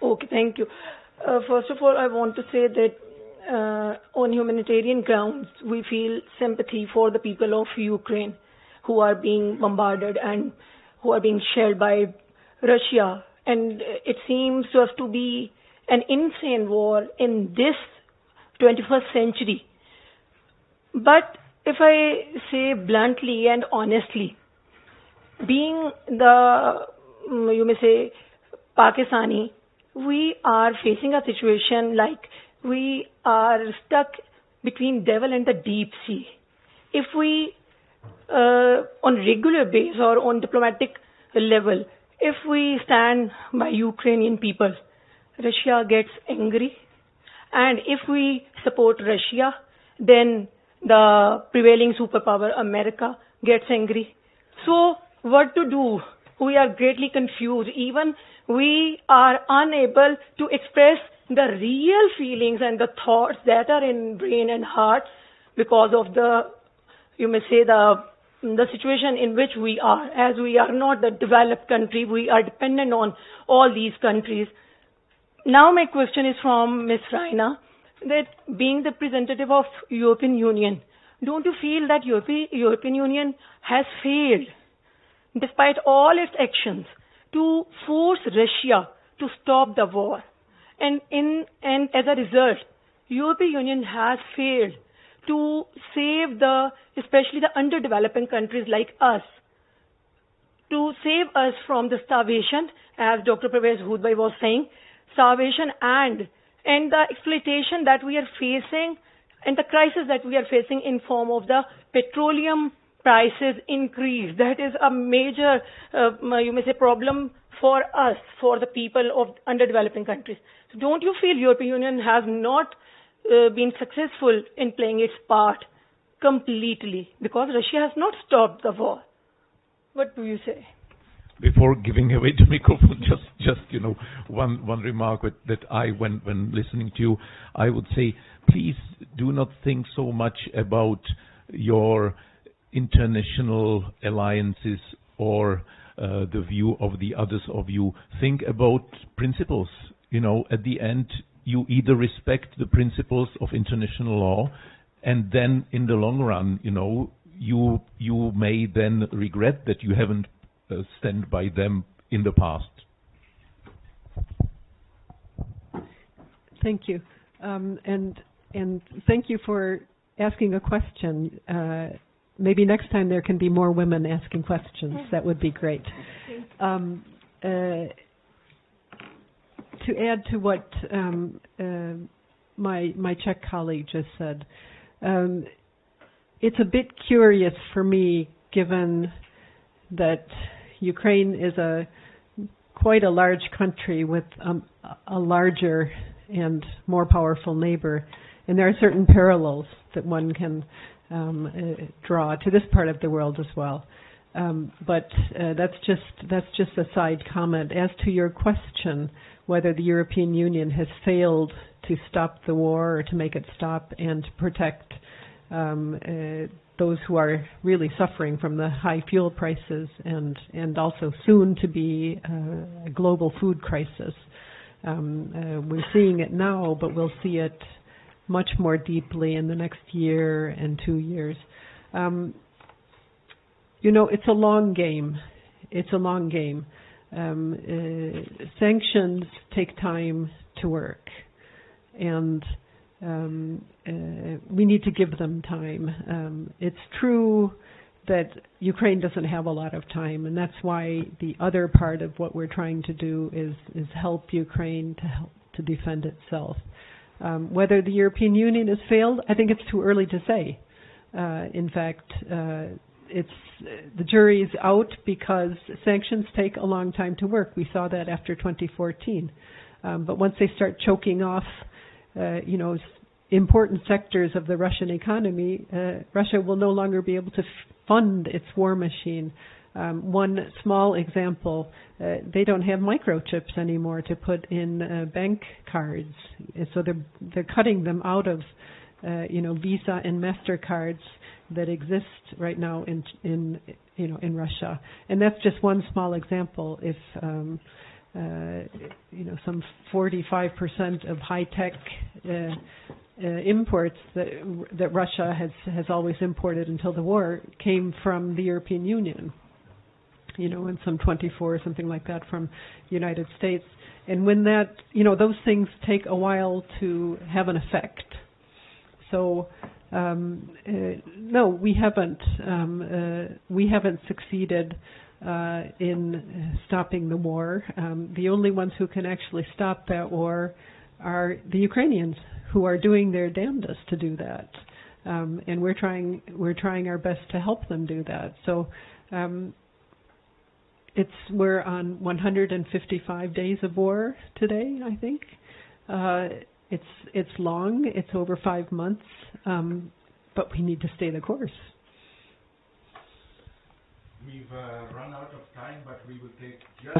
Okay, thank you. First of all, I want to say that on humanitarian grounds, we feel sympathy for the people of Ukraine who are being bombarded and who are being shelled by Russia. And it seems to us to be an insane war in this 21st century. But if I say bluntly and honestly, being you may say, Pakistani, we are facing a situation like we are stuck between devil and the deep sea. If we, on regular basis or on diplomatic level, if we stand by Ukrainian people, Russia gets angry. And if we support Russia, then the prevailing superpower, America, gets angry. So what to do? We are greatly confused. Even we are unable to express the real feelings and the thoughts that are in brain and heart because of the, you may say, the situation in which we are. As we are not the developed country, we are dependent on all these countries. Now my question is from Ms. Raina, that being the representative of European Union, don't you feel that European Union has failed, despite all its actions, to force Russia to stop the war? And as a result, European Union has failed to save especially the underdeveloping countries like us, to save us from the starvation, as Dr. Pervez Hoodbhai was saying, starvation and the exploitation that we are facing and the crisis that we are facing in form of the petroleum prices increase. That is a major, you may say, problem for us, for the people of underdeveloping countries. So don't you feel European Union has not been successful in playing its part completely because Russia has not stopped the war? What do you say? Before giving away the microphone, just one remark that when listening to you, I would say, please do not think so much about your international alliances or the view of the others of you. Think about principles. At the end, you either respect the principles of international law, and then in the long run, you may then regret that you haven't stand by them in the past. Thank you, and thank you for asking a question. Maybe next time there can be more women asking questions. That would be great. To add to what my Czech colleague just said, it's a bit curious for me, given that Ukraine is quite a large country with a larger and more powerful neighbor, and there are certain parallels that one can draw to this part of the world as well. But that's just a side comment. As to your question, whether the European Union has failed to stop the war or to make it stop and to protect those who are really suffering from the high fuel prices and also soon to be a global food crisis. We're seeing it now, but we'll see it much more deeply in the next year and 2 years. It's a long game. It's a long game. Sanctions take time to work, and we need to give them time. It's true that Ukraine doesn't have a lot of time, and that's why the other part of what we're trying to do is help Ukraine to defend itself. Whether the European Union has failed, I think it's too early to say. In fact, the jury is out because sanctions take a long time to work. We saw that after 2014. But once they start choking off, important sectors of the Russian economy, Russia will no longer be able to fund its war machine. One small example, they don't have microchips anymore to put in bank cards. So they're cutting them out of Visa and MasterCards that exist right now in Russia. And that's just one small example. If some 45% of high-tech imports that Russia has always imported until the war came from the European Union. And some 24 or something like that from the United States. And when that, those things take a while to have an effect. So, no, we haven't succeeded in stopping the war. The only ones who can actually stop that war are the Ukrainians, who are doing their damnedest to do that. And we're trying our best to help them do that. So, we're on 155 days of war today, I think. It's long. It's over 5 months, but we need to stay the course. We've run out of time, but we will take just